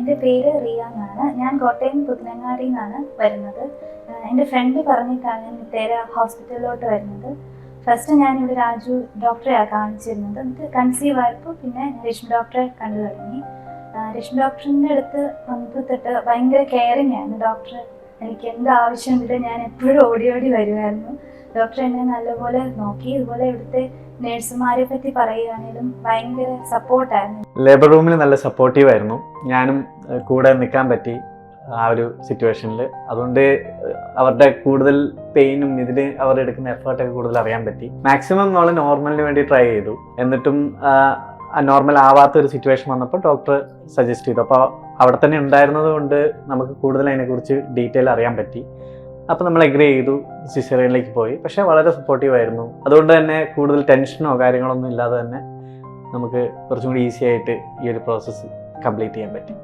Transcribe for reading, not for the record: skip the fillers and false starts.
എൻ്റെ പേര് റിയ എന്നാണ്. ഞാൻ കോട്ടയം പുത്തനങ്ങാടിയിൽ നിന്നാണ് വരുന്നത്. എൻ്റെ ഫ്രണ്ട് പറഞ്ഞിട്ടാണ് ഞാൻ നിത്തേര ഹോസ്പിറ്റലിലോട്ട് വരുന്നത്. ഫസ്റ്റ് ഞാനിവിടെ രാജു ഡോക്ടറെയാണ് കാണിച്ചിരുന്നത്. എന്നിട്ട് കൺസീവ് ആയപ്പോൾ പിന്നെ രശ്മി ഡോക്ടറെ കണ്ടു തുടങ്ങി. രശ്മി ഡോക്ടറിൻ്റെ അടുത്ത് വന്നപ്പോൾ തൊട്ട് ഭയങ്കര കെയറിങ് ആയിരുന്നു ഡോക്ടർ. എനിക്ക് എന്ത് ആവശ്യമില്ല, ഞാൻ എപ്പോഴും ഓടി ഓടി വരുമായിരുന്നു. ഡോക്ടർ എന്നെ നല്ലപോലെ നോക്കി. ഇതുപോലെ ഇവിടുത്തെ നേഴ്സുമാരെ പറ്റി പറയുകയാണെങ്കിലും ഭയങ്കര സപ്പോർട്ടായിരുന്നു. ലേബർ റൂമിൽ നല്ല സപ്പോർട്ടീവ് ആയിരുന്നു. ഞാനും കൂടെ നിൽക്കാൻ പറ്റി ആ ഒരു സിറ്റുവേഷനിൽ. അതുകൊണ്ട് അവരുടെ കൂടുതൽ പെയിനും ഇതിന് അവർ എടുക്കുന്ന എഫേർട്ടൊക്കെ കൂടുതൽ അറിയാൻ പറ്റി. മാക്സിമം നമ്മൾ നോർമലിന് വേണ്ടി ട്രൈ ചെയ്തു. എന്നിട്ടും നോർമൽ ആവാത്തൊരു സിറ്റുവേഷൻ വന്നപ്പോൾ ഡോക്ടർ സജസ്റ്റ് ചെയ്തു. അപ്പോൾ അവിടെ തന്നെ ഉണ്ടായിരുന്നത് കൊണ്ട് നമുക്ക് കൂടുതൽ അതിനെക്കുറിച്ച് ഡീറ്റെയിൽ അറിയാൻ പറ്റി. അപ്പോൾ നമ്മൾ എഗ്രി ചെയ്തു, സിസേറിയനിലേക്ക് പോയി. പക്ഷേ വളരെ സപ്പോർട്ടീവ് ആയിരുന്നു. അതുകൊണ്ട് തന്നെ കൂടുതൽ ടെൻഷനോ കാര്യങ്ങളൊന്നും ഇല്ലാതെ തന്നെ നമുക്ക് കുറച്ചും കൂടി ഈസി ആയിട്ട് ഈ ഒരു പ്രോസസ്സ് കംപ്ലീറ്റ് ചെയ്യാൻ പറ്റി.